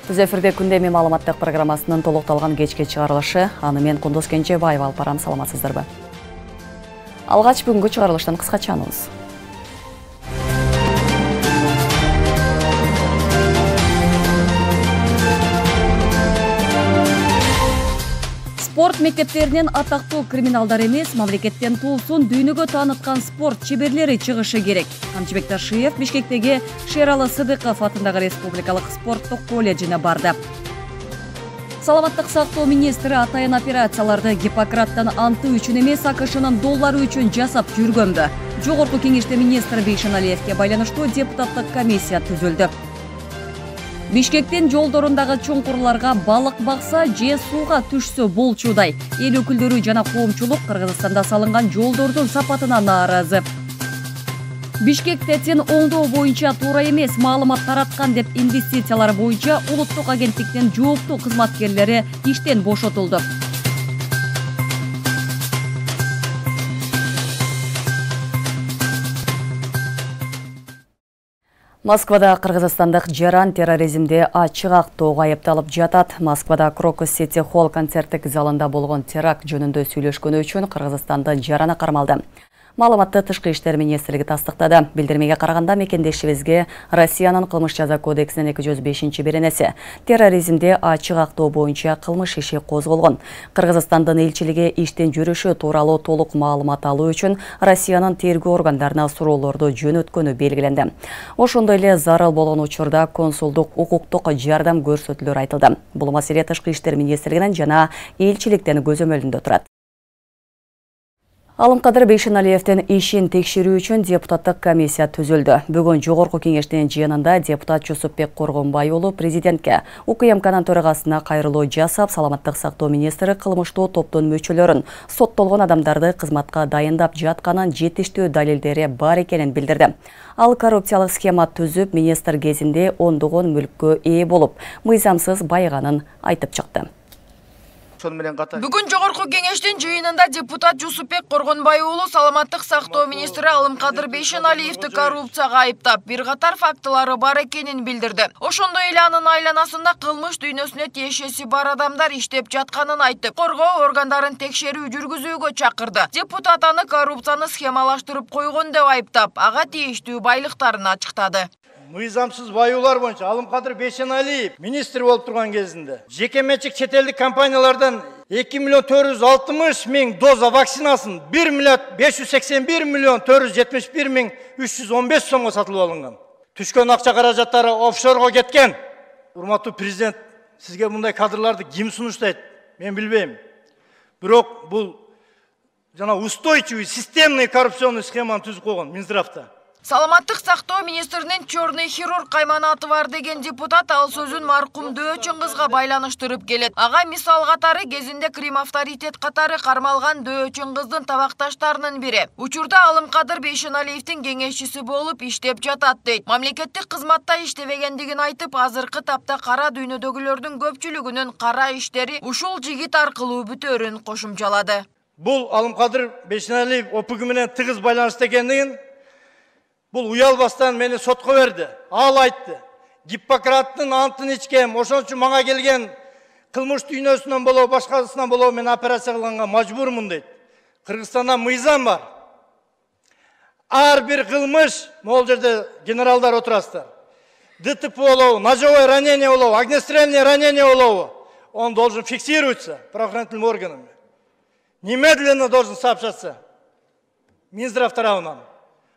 Біз эфирде күндеме маалыматтық программасының толықталған кечке чыгарылышы. Аны мен Кундуз Кенжебаева алып барам, саламатсыздарбы? Алгач бүгүнкү чыгарылыштан кыскача анонс. Спорт мектептеринен атактуу криминалдар эмес, мамлекеттен тулсун дүйнөгө тааныткан спорт чеберлери чыгышы керек. Камчыбек Ташиев Бишкектеги Шералы Сыдыков атындагы Республикалык спорттук колледжине барды. Саламаттык сактоо министри атайын операцияларды Гиппократтан анты үчүн эмес, АКШнын доллары үчүн жасап жүргөндө. Жогорку кеңеште министр Бейшеналиевке байланыштуу депутаттык комиссия түзүлдү. Бишкектен жолдорундагы чуңкурларга балык бакса, же сууга түшсө болчудай. Эл өкүлдөрү жана коомчулук Кыргызстанда салынган жолдордун сапатына нааразы. Бишкекте тен оңдоо боюнча туура эмес маалымат тараткан деп инвестициялар боюнча улуттук агенттиктин жооптуу кызматкерлери иштен бошотулду. Москвада Кыргызстандык жаран терроризмде ачык актоого айыпталып жатат. Москвада Крокус Сити Холл концерттик залында болгон теракт жөнүндө сүйлөшкөнү үчүн Кыргызстандын жараны кармалды. Маалыматты Тышкы иштер министрлиги тастыктады. Билдирмеге караганда мекендешибизге Россиянын кылмыш жаза кодексинин 205-беренеси терроризмде ачык актоо боюнча кылмыш иши козголгон. Кыргызстандын элчилиги иштин жүрүшү тууралуу толук маалымат алуу үчүн Россиянын тергөө органдарына суроолорду жөнөткөнү белгиленди. Ошондой эле зарыл болгон учурда консулдук укуктук жардам көрсөтүлөрү айтылды. Бул маселе Тышкы иштер министрлигинин жана элчиликтин көзөмөлүндө турат. Алымкадыр Бейшеналиевдин ишин текшерүү үчүн депутаттык комиссия түзүлдү. Бүгүн жогорку кеңештин жыйынында депутат Жусупбек Коргонбай уулу президентке УКМКнын төрагасына кайрылуу жасап, саламаттык сактоо министри кылмыштуу топтун мүчөлөрүн, соттолгон адамдарды кызматка дайындап жатканын жетиштүү далилдери бар экенин билдирди. Ал коррупциялык схема түзүп, министр кезинде ондогон мүлккө ээ болуп, мыйзамсыз байыганын айтып чыкты. Бүгүн жогорку кеңештин жыйынында депутат Жусупбек Коргонбай уулу саламаттык сактоо министри Алымкадыр Бейшеналиевди коррупцияга айыптап, бир катар фактылары бар экенин билдирди. Ошондой эле анын айланасында кылмыш дүйнөсүнө тиешеси бар адамдар иштеп жатканын айтып, коргоо органдарын текшерүү жүргүзүүгө чакырды. Депутат аны коррупцияны схемалаштырып койгон деп айыптап, ага тийиштүү байлыктарын ачыктады. Мыйзамсыз баюулар боюнча Алымкадыр Бейшеналиев министр болуп турган кезинде жекеменчик чет элдик компаниялардан 2.460.000 доза вакцинасын 1.581.471.315 сомго сатылып алынган. Түшкөн акча каражаттары офшорго кеткен. Урматтуу президент, сизге мындай кадрларды ким сунуштайт? Мен билбейм. Бирок бул жана устойчивый системный коррупционный схеманы түзүп койгон Минздравда. Саламаттык сактоо министринин чорный хирург Кайманаты бар деген депутат ал сөзүн маркум Дөө Чыңгызга байланыштырып келет. Ага мисал катары кезинде Крим авторитет катары кармалган Дөө Чыңгыздын табакташтарынын бири. Учурда Алымкадыр Бейшеналиевдин кеңешчиси болуп иштеп жатат дейт. Мамлекеттик кызматта иштебегендигин айтып, азыркы тапта кара дүйнөдөгүлөрдүн көпчүлүгүнүн кара иштери ушул жигит аркылуу бүтөөрүн кошумчалады. Бул Алымкадыр Бейшеналиев ОПГ менен тыгыз байланышта экендигин бул уялбастан мени сотко берди. Ал айтты. Гиппократтын антын ичкем, ошон үчүн мага келген кылмыш дүйнөсүнөн болобу, башкасынан болобу мен операция кылганга мажбурмун дейт. Кыргызстанда мыйзам бар. Ар бир кылмыш, могул жерде генералдар отурасыздар. ДТП болобу, ножевое ранение болобу, огнестрельное ранение болобу, он должен фиксироваться правоохранительными органами. Немедленно должен сообщаться Минздрав тарабынан.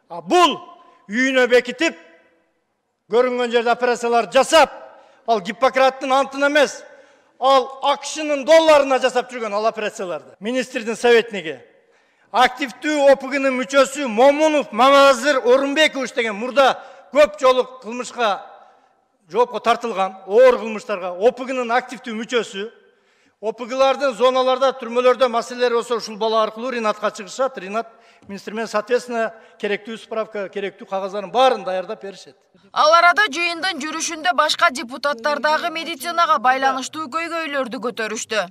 А бул үйүнө бекитип, көрүнгөн жерде операциялар жасап, ал Гиппократтын антын эмес, ал АКШнын долларына жасап жүргөн ал операцияларды. Министрдин советниги, активдүү ОПГнын мүчөсү Момунов Мамазыр Орунбекович деген мурда көп жолу кылмышка жоопко тартылган, оор кылмыштарга ОПГнын активдүү мүчөсү. ОПГлардын зоналарда, түрмөлөрдө маселелер болсо ушул бала аркылуу Ринатка чыгышат. Ринат министрмен соответственно керектүү справка, керектүү кагаздардын баарын даярдап беришет. Ал арада жыйындын жүрүшүндө башка депутаттар дагы медицинага байланыштуу көйгөйлөрдү көтөрүштү.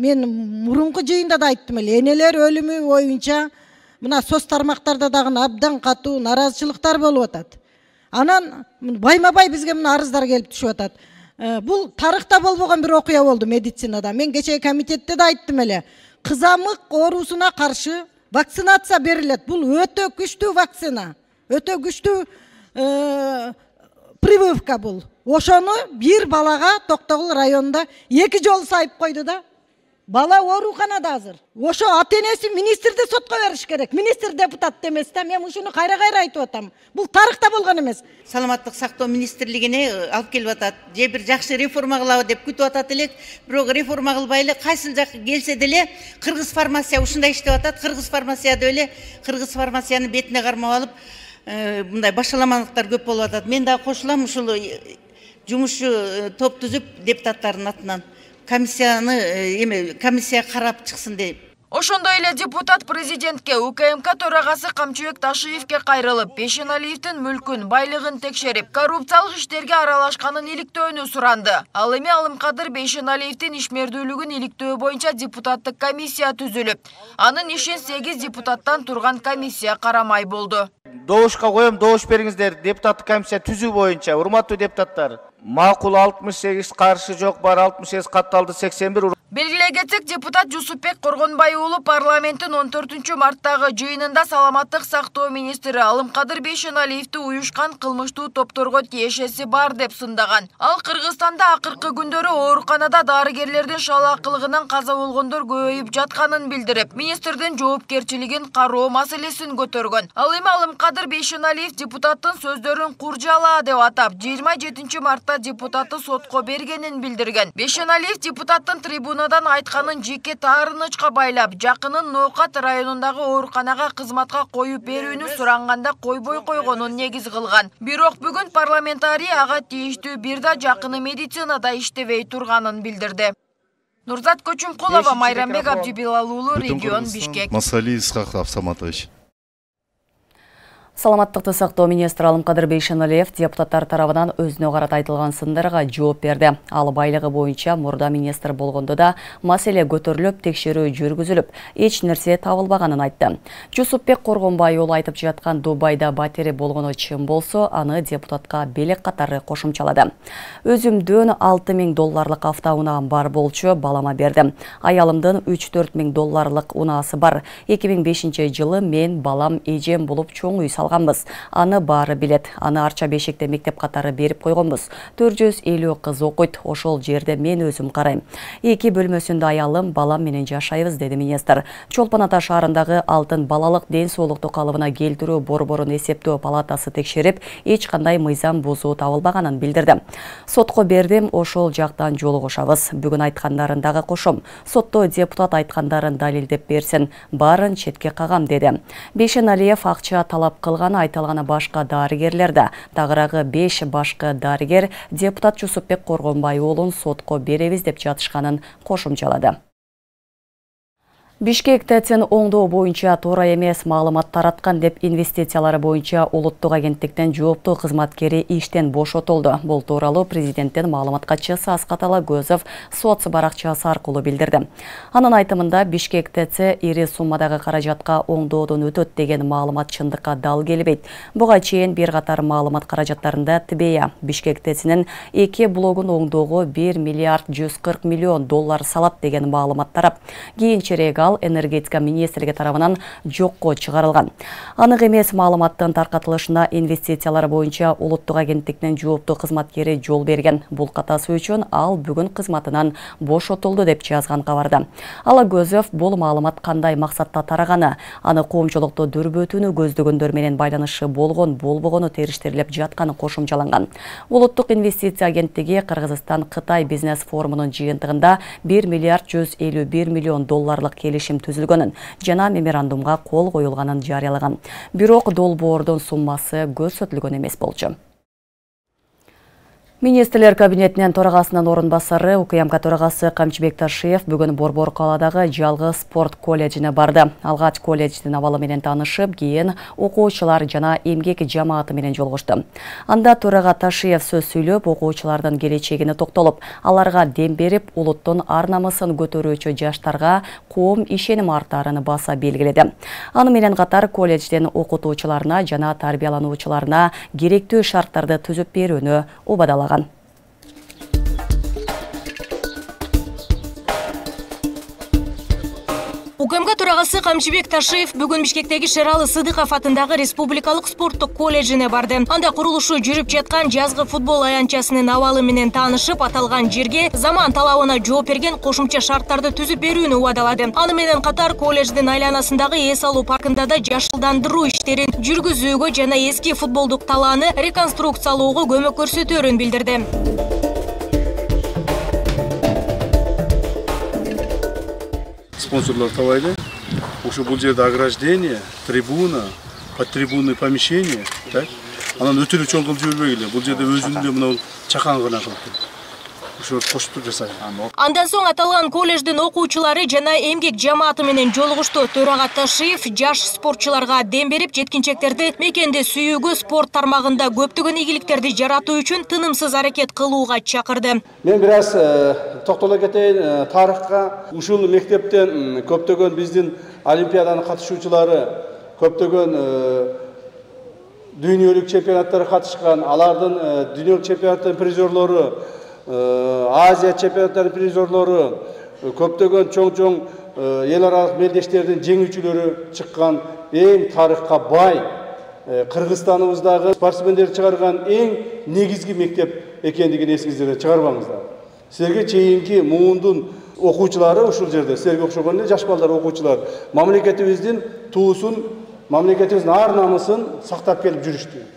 Мен мурунку жыйында да айттым эле, энелер өлүмү боюнча мына соц тармактарда дагы абдан катуу наразычылыктар болуп атат. Анан байма-бай бизге мына арыздар келип түшүп атат. Бул тарыхта болбогон бир окуя болду медицинада. Мен кечээ комитетте да айттым эле. Кызамык оорусуна каршы вакцинация берилет. Бул өтө күчтүү вакцина. Өтө күчтүү прививка бул. Ошону бир балага Токтогул районунда 2 жолу сайып койду да. Бала ооруканада азыр. Ошо ата-энеси министрди сотко бериш керек. Министр депутат демес да. Мен ушуну кайра-кайра айтып атам. Бул тарыхта болгон эмес. Саламаттык сактоо министрлигине алып келип атат. Же бир жакшы реформа кылабы деп күтүп атат элек. Бирок реформа кылбай эле кайсыл жак келсе деле кыргыз фармация ушундай иштеп атат. Кыргыз фармацияда эле кыргыз фармациянын бетине кармап алып, мындай башаламандыктар көп болуп атат. Мен да кошулам ушул жумушчу топ түзүп депутаттардын атынан комиссия карап чыксын деп. Ошондой эле депутат президентке УКМК төрагасы Камчыбек Ташиевке кайрылып, Бешеналиевдин мүлкүн, байлыгын текшерип, коррупциялык иштерге аралашканын иликтөөнү суранды. Ал эми Алымкадыр Бешеналиевдин ишмердүүлүгүн иликтөө боюнча депутаттык комиссия түзүлүп, анын ишин 8 депутаттан турган комиссия карамай болду. Добушка коем, добуш бериңиздер. Депутаттык комиссия түзүү боюнча, урматтуу депутаттар. Макул 68, каршы жок бар 68, катталды 81. Белгилей кетсек, депутат Жусупбек Коргонбай уулу парламенттин 14 марттагы жыйынында саламаттык сактоо министри Алымкадыр Бейшеналиевди уюшкан кылмыштуу топторго тиешеси бар деп сындаган. Ал Кыргызстанда акыркы күндөрү ооруканада дарыгерлердин шалаакылыгынан каза болгондор көбөйүп жатканын билдирип, министрдин жоопкерчилигин кароо маселесин көтөргөн. Ал эми Алымкадыр Бейшеналиев депутаттын сөздөрүн куржала деп атап, 27 мартта депутатты сотко бергенин билдирген. Бейшеналиев депутаттын трибунадан айтканын жеке таарынычка байлап, жакынын Ноокат районундагы ооруканага кызматка коюп берүүнү суранганда койбой койгонун негиз кылган. Бирок бүгүн парламентарий ага тийиштүү бир да жакыны медицинада иштебей турганын билдирди. Нурзат Көчүмкулова, Майрамбек Абдибилал уулу, регион Бишкек. Масали Исхак Абсаматович. Саламаттыкты сактоо министри Алымкадыр Бейшеналиев депутаттар тарабынан өзүнө карата айтылган сындарга жооп берди. Ал байлыгы боюнча мурда министр болгондо да маселе көтөрүлүп, текшерүү жүргүзүлүп, эч нерсе табылбаганын айтты. Жусупбек Коргонбай уулу айтып жаткан Дубайда батири болгону чын болсо, аны депутатка белек катары кошумчалады. Өзүмдөн $6.000 автоунаам бар болчу, балама бердим. Аялымдын $3-4 унаасы бар. 2005-жылы мен балам эжем болуп чоң үй салганбыз. Аны баары билет. Аны Арча Бешикте мектеп катары берип койгонбуз. 450 кыз окуйт. Ошол жерде мен өзүм карайм. 2 бөлмөсүндө аялым, балам менен жашайбыз, деди министр. Чолпон Ата шаарындагы Алтын балалык ден соолукту калыбына келтирүү борборун эсептөө палатасы текшерип, эч кандай мыйзам бузуу табылбаганын билдирди. Сотко бердим, ошол жактан жолугушабыз. Бүгүн айткандарын дагы кошом. Сотто депутат айткандарын далилдеп берсин. Баарын четке кагам, деди. Бейшеналиев акча талап кылганы айтылганы башка дарыгерлерде. Тагыраагы 5 башкы дарыгер депутат Жусупбек Коргонбай уулун сотко беребиз деп жатышканын кошумчалады. Бишкек ТЭЦ-ин оңдоо боюнча туура эмес маалымат тараткан деп инвестициялары боюнча улуттук агенттиктен жооптуу кызматкери иштен бошотулду. Бул тууралуу президенттин маалымат катчысы Аскат Алагөзов соц баракчасы аркылуу билдирди. Анын айтымында Бишкек ТЭЦ ири суммадагы каражатка оңдоодон өтөт деген маалымат чындыкка дал келбейт. Буга чейин бир катар маалымат каражаттарында ТБЯ Бишкек ТЭЦ-инин 2 блогун оңдоого $1 миллиард 140 миллион салат деген маалымат тарап, кийинчерээк энергетика министрлиги тарабынан жокко чыгарылган. Анык эмес маалыматтын таркатылышына инвестициялар боюнча улуттук агенттиктин жооптуу кызматкери жол берген. Бул катасы үчүн ал бүгүн кызматынан бошотулду деп жазган кабарда. Алагөзов бул маалымат кандай максатта тараганы, аны коомчулукту дүрбөтүүнү көздөгөндөр менен байланышы болбогону териштирилип жатканы кошумчаланган. Улуттук инвестиция агенттиги Кыргызстан-Кытай бизнес форумунун жыйынтыгында $1 миллиард 151 миллион келишим түзүлгөнүн жана меморандумга кол коюлганын жарыялаган. Бирок долбоордун суммасы көрсөтүлгөн эмес болчу. Министрлер кабинетинен төрагасынын орун басары УКМК төрагасы Камчыбек Ташиев бүгүн Борбор калаадагы жалгыз спорт колледжине барды. Алгач колледждин абалы менен таанышып, кийин окуучулар жана эмгек жамааты менен жолугушту. Анда төрага Ташиев сөз сүйлөп, окуучулардын келечегине токтолуп, аларга дем берип, улуттун ар намысын көтөрүүчү жаштарга коом ишеним артаарын баса белгиледи. Аны менен катар колледждин окутуучуларына жана тарбиялануучуларына керектүү шарттарды түзүп берүүнү убадалаган. УКМК төрагасы Камчыбек Ташиев бүгүн Бишкектеги Шералы Сыдыков атындагы Республикалык спорттук колледжине барды. Анда курулушу жүрүп жаткан жазгы футбол аянтчасынын абалы менен таанышып, аталган жерге заман талабына жооп берген кошумча шарттарды түзүп берүүнү убадалады. Аны менен катар колледждин айланасындагы эс алуу паркында да жашылдандыруу иштерин жүргүзүүгө жана эски футболдук талааны реконструкциялоого көмөк көрсөтөөрүн билдирди. Спонсорлар табайды. Ушу бул жерде ограждение, трибуна, подтрибунный помещение, так? Анан өтө чоң кылып жүрбөгүлө. Бул жерде өзүндө мына чакан гана кылып. Ушу коштуп жасайт. Андан соң аталган колледждин окуучулары жана эмгек жамааты менен жолугушту. Төрага Ташиев жаш спортчуларга дем берип, жеткинчектерди мекенде сүйүүгө, спорт тармагында көптөгөн ийгиликтерди жаратуу үчүн тынымсыз аракет кылууга чакырды. Мен бир аз токтоло кетейин тарыхка. Ушул мектептен көптөгөн биздин олимпиаданын катышуучулары, көптөгөн дүйнөлүк чемпионаттарга катышкан, алардын дүйнөлүк чемпионаттын призерлору, Азия чемпионаттарынын призерлору, көптөгөн чоң эл аралык мелдештердин жеңүүчүлөрү чыккан эң тарыхка бай Кыргызстаныбыздагы спортсмендерди чыгарган эң негизги мектеп экендигин эсиңизден чыгарбаңыздар. Силерге чейинки муундун окуучулары ушул жерде, силерге окшогон эле жаш балдар окуучулар мамлекетибиздин туусун, мамлекетибиздин ар намысын сактап келип жүрүштү.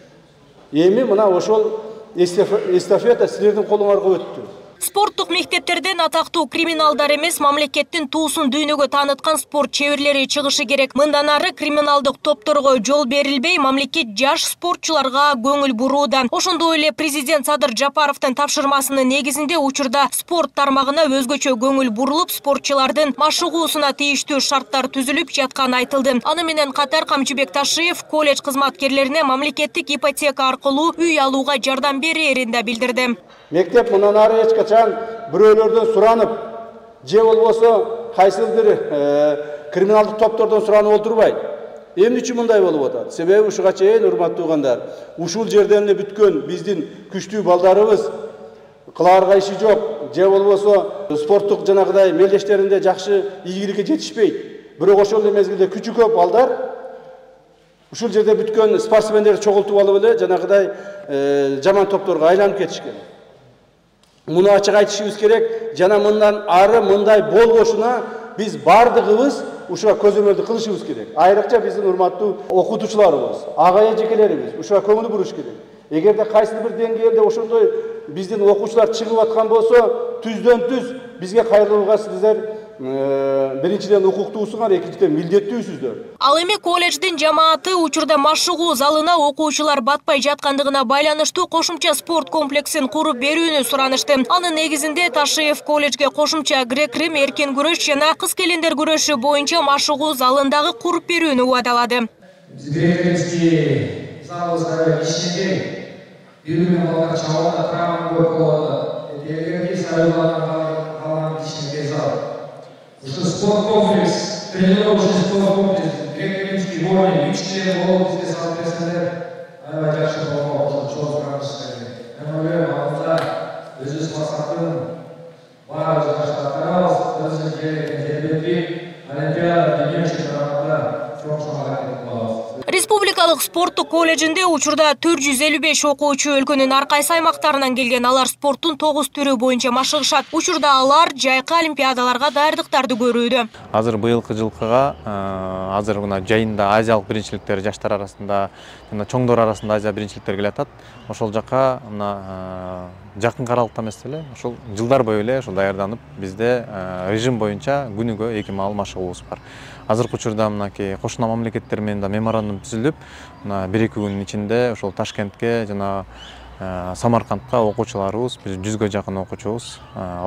Эми мына ошол эстафета силердин колуңарга өттү. Спорттук мектептерден атактуу криминалдар эмес, мамлекеттин туусун дүйнөгө тааныткан спорт чеберлери чыгышы керек. Мындан ары криминалдык топторго жол берилбей, мамлекет жаш спортчуларга көңүл бурууда. Ошондой эле президент Садыр Жапаровдун тапшырмасынын негизинде учурда спорт тармагына өзгөчө көңүл бурулуп, спортчулардын машыгуусуна тийиштүү шарттар түзүлүп жатканы айтылды. Аны менен катар Камчыбек Ташиев колледж кызматкерлерине мамлекеттик ипотека аркылуу үй алууга жардам берээрин да билдирди. Мектеп мындан ары эч качан бирөөлөрдөн суранып, же болбосо кайсыл бир криминалдык топтордон суранып отурбайт. Эмне үчүн мындай болуп атат? Себеби ушуга чейин, урматтуу угандар, ушул жерден эле бүткөн биздин күчтүү балдарыбыз кылаарга иши жок, же болбосо спорттук жанагыдай мелдештеринде жакшы ийгиликке жетишпейт. Бирок ошол эле мезгилде күчү көп балдар ушул жерде бүткөн спортсмендерди чогултуп алып эле жанагыдай жаман топторго айланып кетишкен. Муну ачык айтышыбыз керек, жана мындан ары мындай болбошуна биз бардыгыбыз ушуга көзөмөлдү кылышыбыз керек. Айрыкча биздин урматтуу окутуучуларыбыз, ага эжекелерибиз ушуга көңүл буруш керек. Эгерде кайсыл бир деңгээлде ошондой биздин окуучулар чыгып аткан болсо, түздөн түз бизге кайрылууга сиздер биринчиден укуктуусуңар, экинчиден милдеттүүсүздөр. Ал эми колледждин жамааты учурда машыгуу залына окуучулар батпай жаткандыгына байланыштуу кошумча спорт комплексин куруп берүүнү суранышты. Анын негизинде Ташиев колледжге кошумча грек-рим, эркин күрөш жана кыз келиндер күрөшү боюнча машыгуу залындагы куруп берүүнү убадалады. Грек-римский залыбызга ишенген, бир-бирин балдар чабуулда травма көп болот. Элерди сайылган ишенген зал. Ушу спорт комплекс, тренировочный спорт комплекс, грек-римский бойня, үчтен болуп бизге салып берсеңер, аябай жакшы болмок, ошо чоң суранышты. Мен ойлойм, алдыда өзүбүз максатын баарыбыз жаштартабыз, өзүбүз жергенди олимпиада, дүйнө чемпионатында чоң аракет кылабыз. Республикалык спорттук колледжинде учурда 455 окуучу өлкөнүн ар кайсы аймактарынан келген. Алар спорттун 9 түрү боюнча машыгышат. Учурда алар жайкы олимпиадаларга даярдыктарды көрүүдө. Азыр быйылкы жылкыга азыр мына жайында азиялык биринчиликтер жаштар арасында жана чоңдор арасында азия биринчиликтер келатат. Ошол жакка мына жакын каралыкта эмес эле, ошол жылдар бою эле ошол даярданып, бизде режим боюнча күнүгө 2 маал машыгуубуз бар. Азыркы учурда мынакей кошуна мамлекеттер менен да меморандум түзүлүп, мына 1-2 күнүн ичинде ошол Ташкентке жана Самаркандка окуучуларыбыз, биз 100гө жакын окуучубуз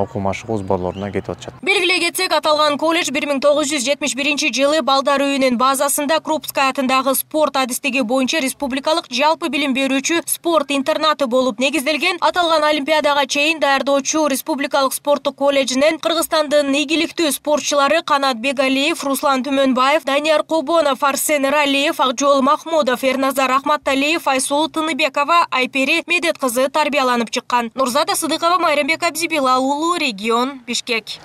окуу машыгуу сборлоруна кетип атышат. Белгилей кетсек, аталган колледж 1971-жылы балдар үйүнүн базасында Крупская атындагы спорт адистиги боюнча республикалык жалпы билим берүүчү спорт интернаты болуп негизделген. Аталган олимпиадага чейин даярдоочу республикалык спорттук колледжинен Кыргызстандын ийгиликтүү спортчулары Канат Бегалиев, Руслан Түмөнбаев, Данияр Кобонов, Арсен Иралиев, Акжол Махмудов, Эрназар Ахматталиев, Айсулу Тыныбекова, Айпери Медет кызы тарбияланып чыккан. Нурзада Сыдыкова, Майрамбек Абзибилал уулу, регион, Бишкек.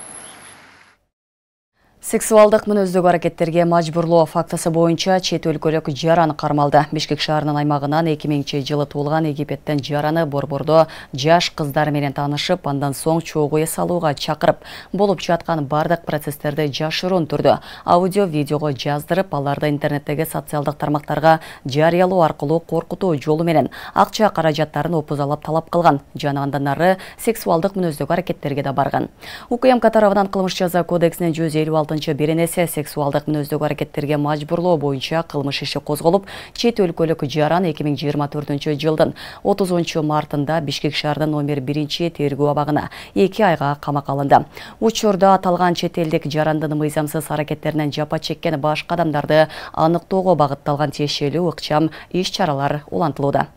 Сексуалдык мүнөздөгү аракеттерге мажбурлоо фактысы боюнча чет өлкөлүк жараны кармалды. Бишкек шаарынын аймагынан 2000-жылы туулган Египеттен жараны борбордо жаш кыздар менен таанышып, андан соң чогуу эс алууга чакырып, болуп жаткан бардык процесстерди жашыруун түрдө аудио видеого жаздырып, аларды интернеттеги социалдык тармактарга жарыялоо аркылуу коркутуу жолу менен акча каражаттарын опузалап талап кылган жана андан ары сексуалдык мүнөздөгү аракеттерге да барган. УКМК тарабынан кылмыш жаза кодексинин 156 беренеси сексуалдык мүнөздөгү аракеттерге мажбурлоо боюнча кылмыш иши козголуп, чет өлкөлүк жаран 2024-жылдын 30-мартында Бишкек шаарынын номер 1-тергөө абагына 2 айга камакка алынды. Учурда аталган чет элдик жарандын мыйзамсыз аракеттеринен жапа чеккен башка адамдарды аныктоого багытталган тиешелүү ыкчам иш-чаралар улантылууда.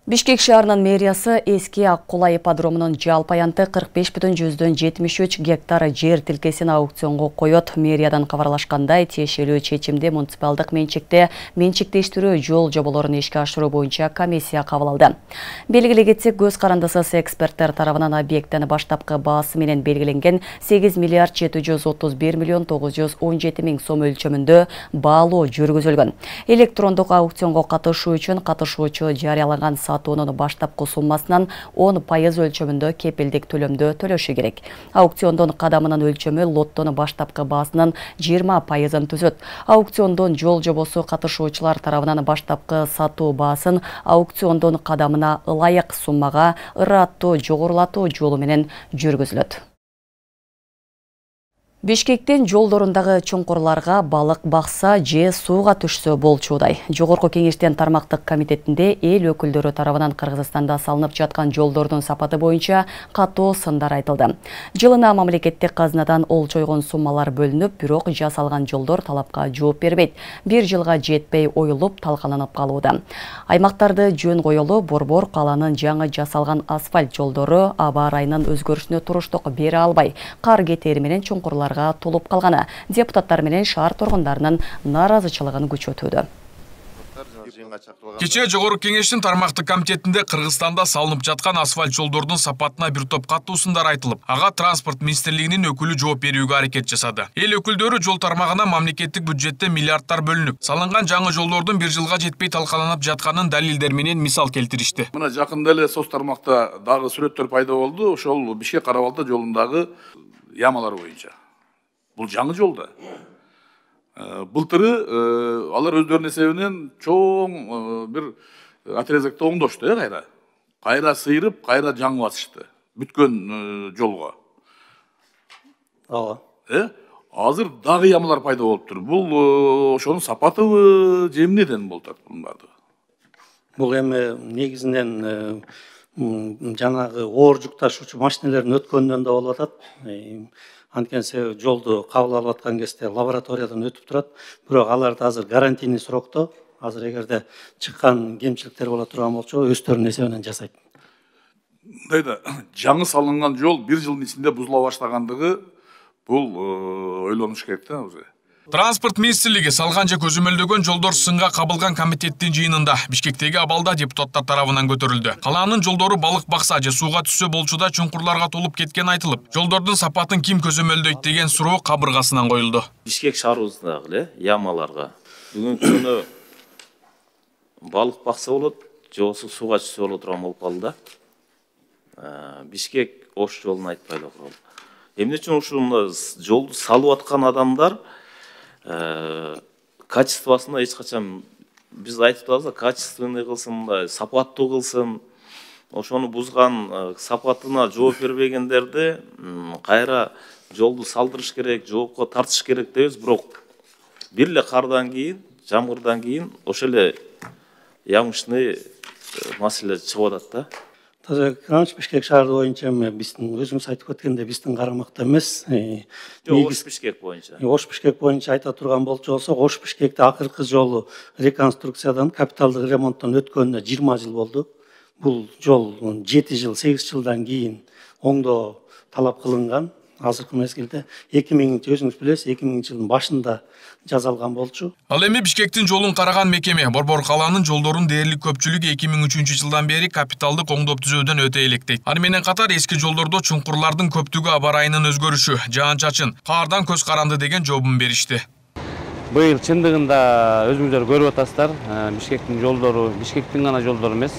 Бишкек шаарынын мэриясы эски Аккула ипподромунун жалпы аянты 45,73 гектар жер тилкесин аукционго коет. Мэриядан кабарлашкандай, тиешелүү чечимди муниципалдык менчиктештирүү жол жоболорун ишке ашыруу боюнча комиссия кабыл алды. Белгилей кетсек, көз карандысыз эксперттер тарабынан объекттин баштапкы баасы менен белгиленген 8 миллиард 731 миллион 917 миң сом өлчөмүндө баалоо жүргүзүлгөн. Электрондук аукционго катышуу үчүн катышуучу жарыялаган сатуунун баштапкы суммасынан 10% өлчөмүндө кепилдик төлөмдө төлөшү керек. Аукциондун кадамынын өлчөмү лоттонун баштапкы баасынын 20%-ын түзөт. Аукциондун жол жобосу катышуучулар тарабынан баштапкы сатуу баасын аукциондун кадамына ылайык суммага ыраттуу жогорулатуу жолу менен жүргүзүлөт. Бишкектен жолдорундагы чуңкурларга балык бакса же сууга түшсө болчудай. Жогорку кеңештин тармактык комитетинде эл өкүлдөрү тарабынан Кыргызстанда салынып жаткан жолдордун сапаты боюнча катуу сындар айтылды. Жылына мамлекеттик казнадан олчойгон суммалар бөлүнүп, бирок жасалган жолдор талапка жооп бербейт. 1 жылга жетпей оюлуп, талкаланып калууда. Аймактарды жөн коюлу, борбор каланын жаңы жасалган асфальт жолдору аба ырайынын өзгөрүшүнө туруштук бере албай, кар кетери менен чуңкурлар толуп калганы депутаттар менен шаар тургундарынын нааразычылыгын күчөтүүдө. Кечээ жогорку кеңештин тармактык комитетинде Кыргызстанда салынып жаткан асфальт жолдордун сапатына бир топ катуу сындар айтылып, ага транспорт министрлигинин өкүлү жооп берүүгө аракет жасады. Эл өкүлдөрү жол тармагына мамлекеттик бюджетте миллиардтар бөлүнүп, салынган жаңы жолдордун 1 жылга жетпей талкаланып жатканын далилдер менен мисал келтиришти. Мына жакында эле соц тармакта дагы сүрөттөр пайда болду. Ошол Бишкек Карабалта жолундагы ямалар боюнча. Бул жаңы жолда. Былтыры алар өздөрүнүн эсебинен чоң бир отрезокто оңдошту, кайра. Кайра сыйрып, кайра жаңы басышты. Бүткөн жолго. Ооба. Азыр дагы ямалар пайда болуптур. Бул ошонун сапатыбы, же эмнеден болуп атат бунун баардыгы? Бул эми негизинен жанагы оор жүк ташуучу машиналердин өткөнүнөн да болуп атат. Анткенсе жолду кабыл алып аткан кезде лабораториядан өтүп турат, бирок аларды азыр гарантийный срокто, азыр эгерде чыккан кемчиликтер боло турган болчу, өздөрүнүн эсебинен жасайт. Мындайда жаңы салынган жол 1 жылдын ичинде бузула баштагандыгы бул ойлонуш керек да өзү. Транспорт министрлиги салган же көзөмөлдөгөн жолдор сынга кабылган комитеттин жыйынында Бишкектеги абалда депутаттар тарабынан көтөрүлдү. Калаанын жолдору балык бакса же сууга түшсө болчуда чуңкурларга толуп кеткен айтылып, жолдордун сапатын ким көзөмөлдөйт деген суроо кабыргасынан коюлду. Бишкек шаарыбыздагы эле ямаларга бүгүнкү күнү балык бакса болот, же болбосо сууга түшсө боло турган болуп калды да. Бишкек Ош жолун айтпайлы калды. Эмне үчүн ушул жолду салып аткан адамдар качествосуна эч качан биз айтып атабыз, качественный кылсын, сапаттуу кылсын. Ошону бузган сапатына жооп бербегендерди кайра жолду салдырыш керек, жоопко тартыш керек дейбиз, бирок бир эле кардан кийин, жамгырдан кийин ошол эле ямышный маселе чыгып атат да. Бишкек шаары боюнча биздин өзүңүз айтып кеткендей биздин карамакта эмес. Ош Бишкек боюнча. Ош Бишкек боюнча айта турган болчу болсок, Ош Бишкекте акыркы жолу реконструкциядан, капиталдык ремонттон өткөнүнө 20 жыл болду. Бул жол 7 жыл, 8 жылдан кийин оңдоо талап кылынган. азыркы мезгилде 2000 өзүңүз билесиз 2000 жылдын башында жасалган болчу. Ал эми Бишкектин жолун караган мекеме Борбор калаанын жолдорун дээрлик көпчүлүгү 2003 жылдан бери капиталдык оңдоп түзөөдөн өтө электейт. Аны менен катар эски жолдордо чуңкурлардын көптүгү аба ырайынын өзгөрүшү, жаан-чачын, каардан көз каранды деген жообун беришти. Быйыл чындыгында өзүңүздөр көрүп атасыздар, Бишкектин жолдору, Бишкектин гана жолдору эмес,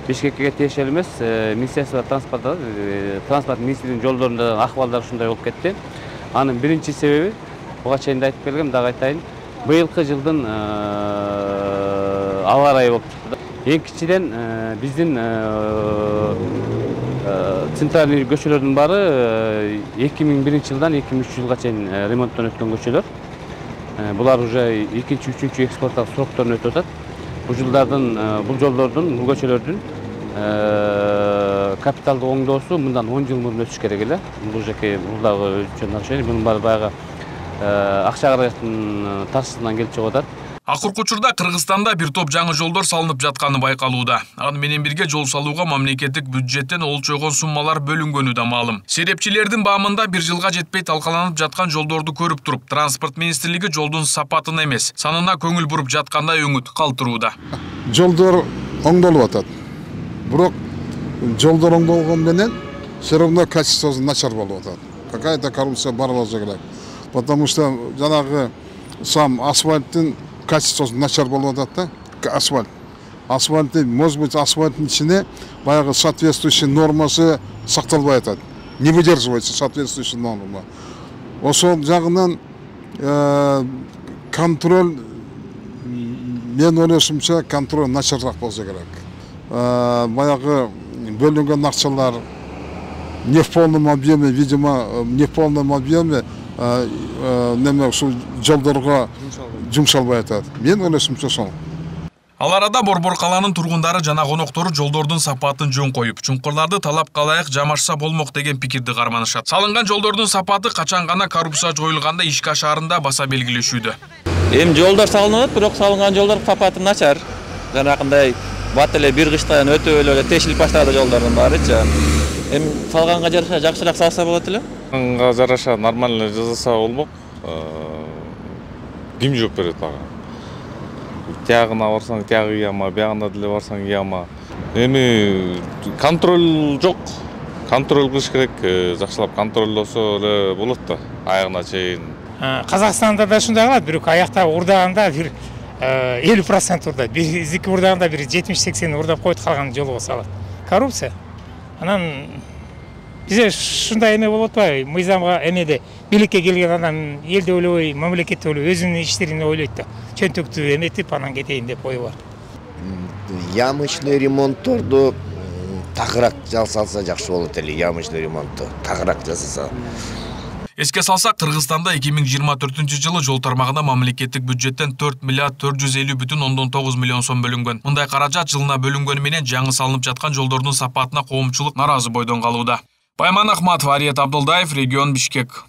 Бишкекке тиешелүү эмес, Министерство транспорт министрлигинин жолдорунда акыбалдар ушундай болуп кетти. Анын биринчи себеби, буга чейин да айтып келгем, дагы айтайын, быйылкы жылдын аба ырайы болуп чыкты. Экинчиден биздин центральный көчөлөрдүн баары 2001 жылдан 2003 жылга чейин ремонттон өткөн көчөлөр. Булар уже 2-3 экспортталык срокторун өтүп атат. Бул жолдордун, бул көчөлөрдүн капиталдык оңдоосу мындан 10 жыл мурун өтүш керек эле. Бул жеке дагы өзүнчө нарушение, мунун баары баягы акча каражаттын тарсысынан келип чыгып атат. Акыркы учурда Кыргызстанда бир топ жаңы жолдор салынып жатканы байкалууда. Аны менен бирге жол салууга мамлекеттик бюджеттен олчойгон суммалар бөлүнгөнү да маалым. Серепчилердин баамында бир жылга жетпей талкаланып жаткан жолдорду көрүп туруп, транспорт министрлиги жолдун сапатына эмес, санына көңүл буруп жаткандай үмүт калтырууда. Жолдор оңдолуп атат. Бирок жолдор оңдолгон менен все равно качествосы начар болуп атат. Какая-то коррупция бар болсо керек. Потому что жанагы сам асфальттын качествосы начар болуп атат да, асфальт. Асфальттын, может быть, асфальттын ичине баягы соответствующий нормасы сакталбай атат. Не выдерживается соответствующий норма. Ошол жагынан контроль, мен ойлошумча, контроль начарыраак болсо керек. Баягы бөлүнгөн акчалар не в полном объеме, видимо, не в полном объеме неме ушул жолдорго жумшалбай атат. Мен ойлошумча ошол. Ал арада Борбор калаанын тургундары жана коноктору жолдордун сапатын жөн коюп, чуңкурларды талапка ылайык жамашса болмок деген пикирди карманышат. Салынган жолдордун сапаты качан гана коррупция жоюлганда ишке ашаарында баса белгилешүүдө. Эми жолдор салынат, бирок салынган жолдор сапаты начар. Жанакындай бат эле бир кыштан өтө эле тешилип баштады жолдордун баарычы. Эми салганга жараша жакшыраак салса болот эле. Салганга жараша нормально жасаса болмок. Ким жооп берет ага? Тягына барсаң тягы яма, биягына деле барсаң яма. Эми контроль жок. Контроль кылыш керек, жакшылап контролдосо эле болот да, аягына чейин. Казакстанда да ушундай кылат, бирок аякта урдаганда бир 50% урдайт. Биздики урдаганда бир 70-80 урдап коет, калган жолго салат. Коррупция. Анан бизе ушундай эме болот атпайбы? Мыйзамга эмеде бийликке келген адам элди ойлобой, мамлекетти ойлобой, өзүнүн иштерин ойлойт да. Чөнтөктү эметип анан кетейин деп ою бар. Ямочный ремонтторду тагыраак жасалса жакшы болот эле, ямочный ремонтту тагыраак жасаса. Эске салсак, Кыргызстанда 2024 жылы жол тармагына мамлекеттик бюджеттен 4 миллиард 450,9 миллион сом бөлүнгөн. Мындай каражат жылына бөлүнгөнү менен жаңы салынып жаткан жолдордун сапатына коомчулук наразы бойдон калууда. Байман Ахматов, Ариет Абдулдаев, регион Бишкек.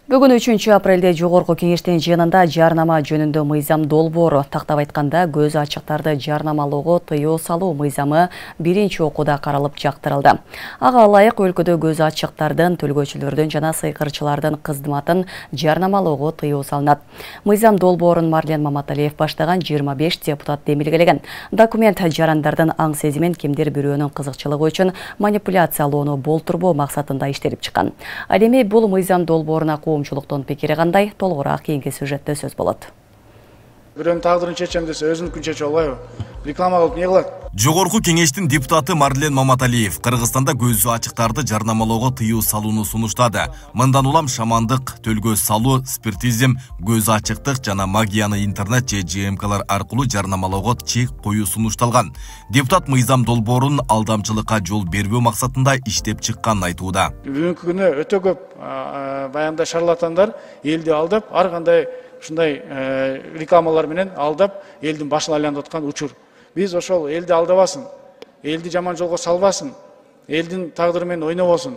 Бүгін 3 апрелде жогорку кеңештин жыйынында жарнама жөнүндө мыйзам долбоору, тактап айтканда көз ачыктарды жарнамалоого тыюу салуу мыйзамы биринчи окууда каралып жактырылды. Ага ылайык өлкөдө көз ачыктардын, төлгөчүлөрдүн жана сыйкырчылардын кызматын жарнамалоого тыюу салынат. Мыйзам долбоорун Марлен Маматалиев баштаган 25 депутат демилгелеген. Документ жарандардын аң сезимин кимдир бирөөнүн кызыкчылыгы үчүн манипуляциялоону болтурбоо максатында иштелип чыккан. Ал эми бул мыйзам долбооруна коомчулуктун пикири кандай? Толугураак кийинки сюжетте сөз болот. Бирөөнүн тагдырын чечем десе өзүнүкүн чече албайбы? Реклама кылып эмне кылат? Жогорку кеңештин депутаты Марлен Маматалиев Кыргызстанда көзү ачыктарды жарнамалоого тыюу салууну сунуштады. Мындан улам шамандык, төлгөз салуу, спиртизм, көз ачыктык жана магияны интернет же ЖМКлар аркылуу жарнамалоого чек коюу сунушталган. Депутат мыйзам долбоорун алдамчылыкка жол бербөө максатында иштеп чыкканын айтууда. Бүгүнкү күнү өтө көп баягындай шарлатандар элди алдап, ар кандай ушундай рекламалар менен алдап элдин башын айландырып аткан учур. Биз ошол элди алдабасын, элди жаман жолго салбасын, элдин тагдыры менен ойнобосун.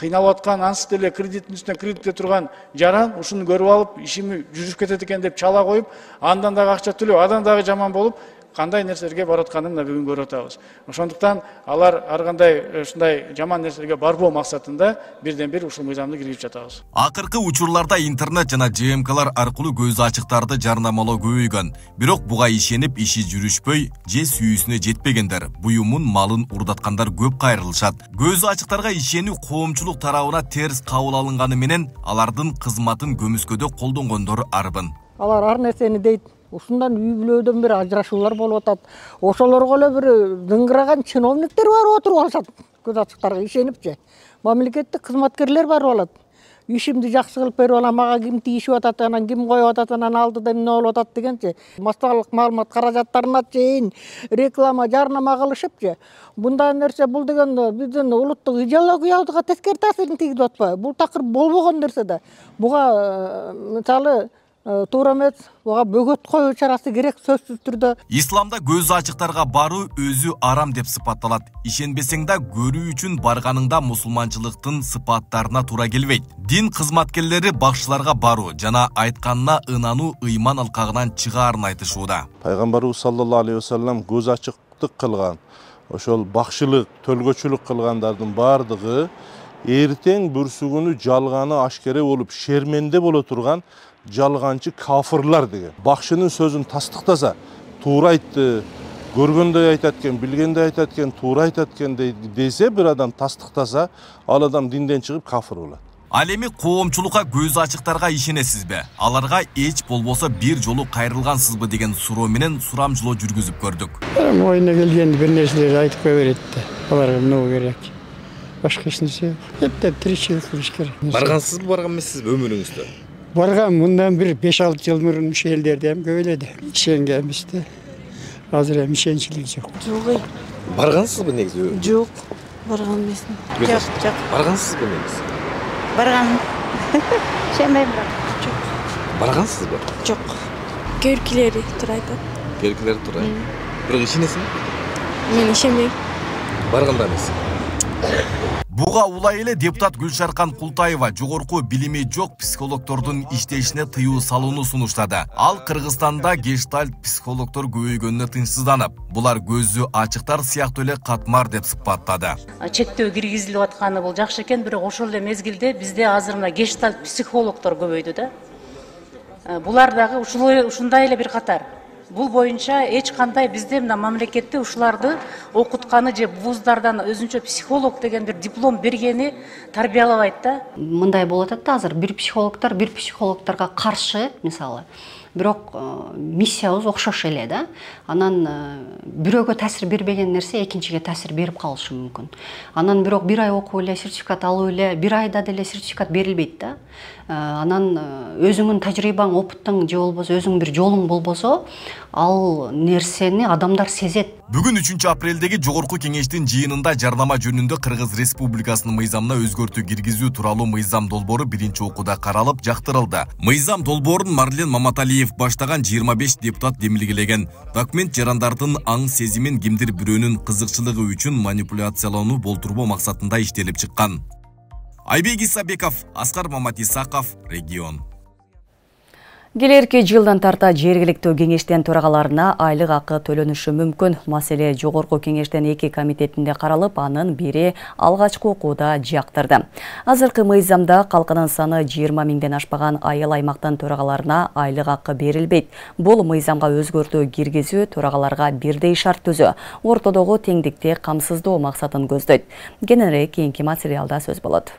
Кыйналып аткан ансыз деле кредиттин үстүнө кредитте турган жаран ушуну көрүп алып, ишими жүрүп кетет экен деп чала коюп, андан дагы акча төлөп, адан дагы жаман болуп, кандай нерселерге барып атканын мына бүгүн көрүп атабыз. Ошондуктан алар ар кандай ушундай жаман нерселерге барбоо максатында бирден бир ушул мыйзамды киргизип жатабыз. Акыркы учурларда интернет жана ЖМКлар аркылуу көз ачыктарды жарнамалоо көбөйгөн. Бирок буга ишенип иши жүрүшпөй, же сүйүүсүнө жетпегендер, буюмун малын урдаткандар көп кайрылышат. Көз ачыктарга ишенүү коомчулук тарабына терс кабыл алынганы менен алардын кызматын көмүскөдө колдонгондор арбын. Алар ар нерсени дейт. Ушундан үй-бүлөдөн бир ажырашуулар болуп атат. Ошолорго эле бир дыңгыраган чиновниктер барып отуруп алышат. Көз ачыктарга ишенипчи. Мамлекеттик кызматкерлер барып алат. Ишимди жакшы кылып берип алам, мага ким тийишип атат, анан ким коюп атат, анан алдыда эмне болуп атат дегенчи. Массалык маалымат каражаттарына чейин реклама, жарнама кылышыпчы. Мындай нерсе бул деген биздин улуттук идеологиябызга тескери таасирин тийгизип атпайбы? Бул такыр болбогон нерсе да. Буга мисалы туура эмес, буга бөгөт коюу чарасы керек сөзсүз түрдө. Исламда көз ачыктарга баруу өзү арам деп сыпатталат. Ишенбесең да көрүү үчүн барганыңда мусулманчылыктын сыпаттарына туура келбейт. Дин кызматкерлери бакчыларга баруу жана айтканына ынануу ыйман алкагынан чыгаарын айтышууда. Пайгамбарыбыз саллаллаху алейхи вассалам көз ачыктык кылган, ошол бакчылык, төлгөчүлүк кылгандардын бардыгы эртең бүрсүгүнү жалганы ашкере болуп шерменде боло турган жалганчы кафырлар деген. Бакчынын сөзүн тастыктаса, туура айтты, көргөндөй айтат экен, билгендей айтат экен, туура айтат экен десе, бир адам тастыктаса, ал адам динден чыгып кафыр болот. Ал эми коомчулукка көз ачыктарга ишенесизби? Аларга эч болбосо бир жолу кайрылгансызбы деген суроо менен сурамжылоо жүргүзүп көрдүк. Оюна келгенде бир нерселерди айтып кое берет да. Аларга эмне керек? Башка эч нерсе жок. Эптеп тиричилик кылыш керек. Баргансызбы, барган эмессизби өмүрүңүздө? Барган мындан бир 5-6 жыл мурун ушул элдерде эм көп эле. Ишенгенбиз да. Азыр эми ишенчилик жок. Жок. Баргансызбы негизи? Жок, барган эмесмин. Жок. Баргансызбы негизи? Барган. Ишенбейм бирок. Жок. Баргансызбы? Жок. Көркүлөрү туура айтат. Көркүлөрү туура. Бирок ишенесиңби? Мен ишенбейм. Барганда эмес. Буга улай эле депутат Гүлшаркан Култаева жогорку билими жок психологдордун иштешине тыюу салууну сунуштады. Ал Кыргызстанда гештальт психологдор көбөйгөнүнө тынчсызданып, булар көзү ачыктар сыяктуу эле катмар деп сыпаттады. Чектөө киргизилип атканы бул жакшы экен, бирок ошол эле мезгилде бизде азыр мына гештальт психологдор көбөйдү да. Булар дагы ушундай эле бир катар. Бул боюнча эч кандай бизде мына мамлекетте ушуларды окутканы же вуздардан өзүнчө психолог деген бир диплом бергени тарбиялабайт да. Мындай болуп атат да азыр бир психологдорго каршы мисалы. Бирок миссиябыз окшош эле да. Анан бирөөгө таасир бербеген нерсе экинчиге таасир берип калышы мүмкүн. Анан бирок бир ай окуп эле сертификат алып эле бир айда деле сертификат берилбейт да. Анан өзүңүн тажрыйбаң, опыттың же болбосо өзүң бир жолуң болбосо, ал нерсени адамдар сезет. Бүгүн 3 апрелдеги жогорку кеңештин жыйынында жарнама жөнүндө Кыргыз Республикасынын мыйзамына өзгөртүү киргизүү тууралуу мыйзам долбоору биринчи окууда каралып, жактырылды. Мыйзам долбоорун Марлен Маматалиев баштаган 25 депутат демилгелеген. Документ жарандардын аң сезимин кимдир бирөөнүн кызыкчылыгы үчүн манипуляциялоону болтурбоо максатында иштелип чыккан. Айбек Исабеков, Аскар Маматисаков, Регион. Келерки жылдан тарта жергиликтүү кеңештен төрагаларына айлык акы төлөнүшү мүмкүн. Маселе жогорку кеңештен 2 комитетинде каралып, анын бири алгачкы окууда жактырды. Азыркы мыйзамда калкынын саны 20 миңден ашпаган айыл аймактын төрагаларына айлык акы берилбейт. Бул мыйзамга өзгөртүү киргизүү төрагаларга бирдей шарт түзүү, ортодогу теңдикти камсыздоо максатын көздөйт. Кененирээк кийинки материалда сөз болот.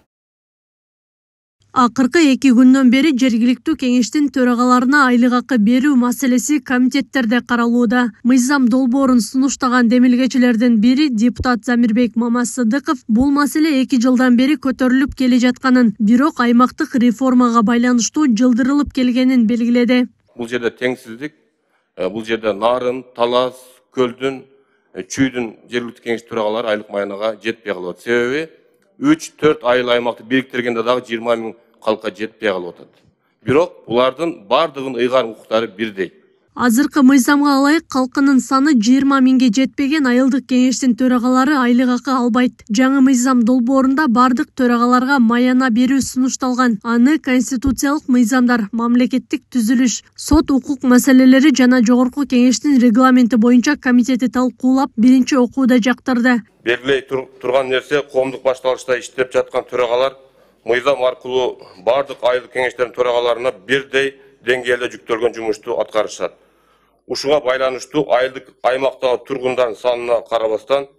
Акыркы 2 күндөн бери жергиликтүү кеңештин төрагаларына айлык акы берүү маселеси комитеттерде каралууда. Мыйзам долбоорун сунуштаган демилгечилердин бири депутат Замирбек Мамасыдыков бул маселе 2 жылдан бери көтөрүлүп келе жатканын, бирок аймактык реформага байланыштуу жылдырылып келгенин белгиледи. Бул жерде теңсиздик, бул жерде Нарын, Талас, Көлдүн, Чүйдүн жергиликтүү кеңеш төрагалары айлык майынага жетпей калат. Себеби 3-4 айыл аймакты бириктиргенде дагы 20 миң калкка жетпей калып атат. Бирок булардын бардыгын ыйгар укуктары бирдей. Азыркы мыйзамга ылайык калкынын саны 20 миңге жетпеген айылдык кеңештин төрагалары айлык акы албайт. Жаңы мыйзам долбоорунда бардык төрагаларга маяна берүү сунушталган. Аны конституциялык мыйзамдар, мамлекеттик түзүлүш, сот укук маселелери жана жогорку кеңештин регламенти боюнча комитети талкуулап биринчи окууда жактырды. Белгилей турган нерсе, коомдук башталгычта иштеп жаткан төрагалар мыйзам аркылуу бардык айылдык кеңештердин төрагаларына бирдей деңгээлде жүктөлгөн жумушту аткарышат. Ушуга байланыштуу айылдык аймактагы тургундардын санына карабастан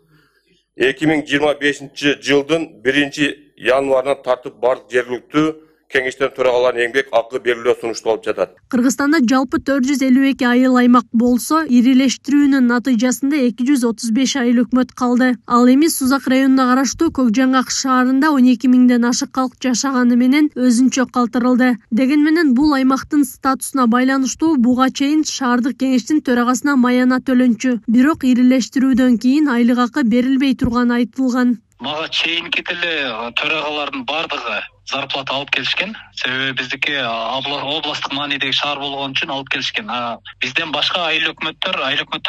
2025 жылдын 1 январынан тартып бардык жергиликтүү кеңештердин төрагаларына эмгек акы берилүү сунушталып жатат. Кыргызстанда жалпы 452 айыл аймак болсо, ирилештирүүнүн натыйжасында 235 айыл өкмөт калды. Ал эми Сузак районуна караштуу Көкжаңак шаарында 12 миңден ашык калк жашаганы менен өзүнчө калтырылды. Деген менен бул аймактын статусуна байланыштуу буга чейин шаардык кеңештин төрагасына маяна төлөнчү. Бирок ирилештирүүдөн кийин айлык акы берилбей турганы айтылган. Мага чейинки деле төрагалардын бардыгы зарплата алып келишкен. Себеби биздики областтык маанидеги шаар болгон үчүн алып келишкен. Бизден башка айыл өкмөттөр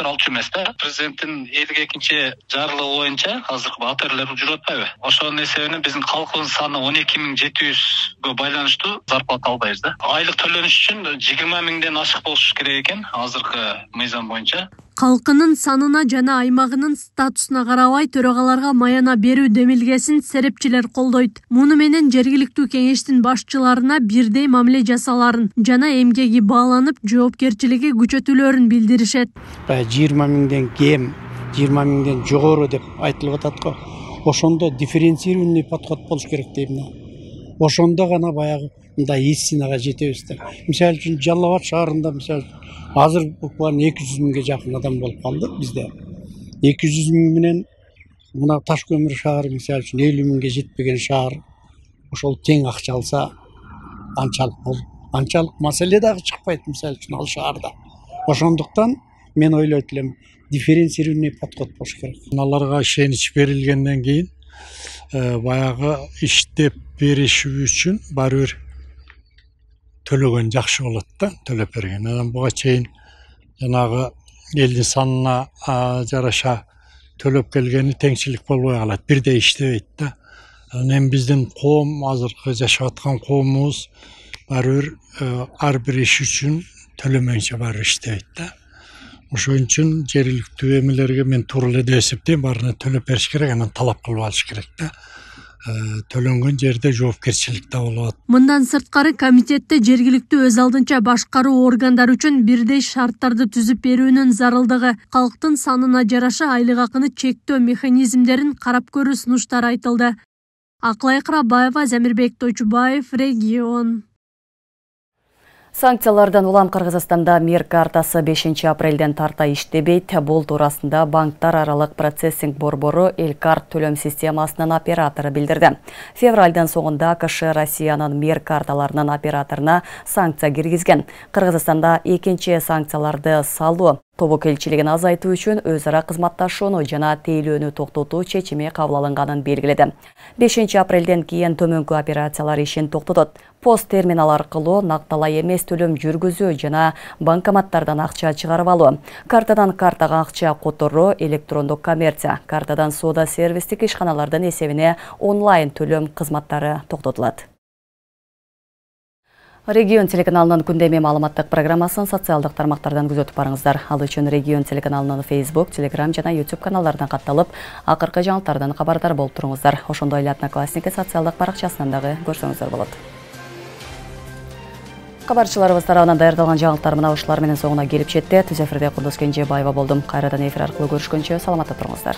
алчу эмес да. Президенттин 52-нчи жарлыгы боюнча азыркы атерлер жүрүп атпайбы? Ошонун эсебинен биздин калкыбыздын саны 12.700гө байланыштуу зарплата албайбыз да. Айлык төлөнүш үчүн 20 миңден ашык болуш керек экен азыркы мыйзам боюнча. Калкынын санына жана аймагынын статусуна карабай төрагаларга маяна берүү демилгесин серепчилер колдойт. Муну менен жергиликтүү кеңештин башчыларына бирдей мамиле жасаларын жана эмгеги бааланып жоопкерчилиги күчөтүлөрүн билдиришет. 20 миңден кем, 20 миңден жогору деп айтылып атат го. Ошондо дифференцированный подход болуш керек дейм да. Ошондо гана баягы мындай истинага жетебиз да. Мисалы үчүн Жалал Абад шаарында мисалы азыр буквально 200 миңге жакын адам болуп калды бизде. 200 миң менен мына Ташкөмүр шаары мисалы үчүн 50 миңге жетпеген шаар. Ошол тең акча алса анчалык маселе дагы чыкпайт мисалы үчүн ал шаарда. Ошондуктан мен ойлойт элем дифференцированный подход болуш керек. Аларга ишенич берилгенден кийин баягы иштеп беришүү үчүн баары бир төлөгөн жакшы болот да, төлөп берген. Анан буга чейин жанагы элдин санына жараша төлөп келгени теңчилик болбой калат, бирдей иштебейт да. Анан биздин коом азыркы жашап аткан коомубуз баары бир ар бир иш үчүн төлөмөйүнчө баары иштебейт да. Ошон үчүн жергиликтүү эмелерге мен туура эле деп эсептейм, баарына төлөп бериш керек, анан талап кылып алыш керек да. Төлөнгөн жерде жоопкерчилик да болот. Мындан сырткары комитетте жергиликтүү өз алдынча башкаруу органдары үчүн бирдей шарттарды түзүп берүүнүн зарылдыгы, калктын санына жараша айлык акыны чектөө механизмдерин карап көрүү сунуштары айтылды. Аклай Кырабаева, Замирбек Тойчубаев, Регион. Санкциялардан улам Кыргызстанда мер картасы 5 апрелден тарта иштебейт. Бул туурасында банктар аралык процессинг борбору Элкарт төлөм системасынын оператору билдирди. Февралдын соңунда КШ Россиянын мер карталарынын операторуна санкция киргизген. Кыргызстанда экинчи санкцияларды салуу тобокелчилигин азайтуу үчүн өз ара кызматташууну жана тейлөөнү токтотуу чечими кабыл алынганын белгиледи. 5 апрелден кийин төмөнкү операциялар ишин токтотот. Пост терминал аркылуу накталай эмес төлөм жүргүзүү жана банкоматтардан акча чыгарып алуу, картадан картага акча которуу, электрондук коммерция, картадан соода сервистик ишканалардын эсебине онлайн төлөм кызматтары токтотулат. Регион телеканалынын күндөмү маалыматтык программасын социалдык тармактардан күзөтүп барыңыздар. Ал үчүн Регион телеканалынын Facebook, Telegram жана YouTube каналдарынан катталып, акыркы жаңылыктардан кабардар болуп туруңуздар. Ошондой эле Одноклассники социалдык баракчасынан дагы көрсөңүздөр болот. Кабарчыларыбыз тарабынан даярдалган жаңылыктар мына ушулар менен соңуна келип жетти. Түз эфирде Кундуз Кенжебаева болдум. Кайрадан эфир аркылуу көрүшкөнчө саламатта туруңуздар.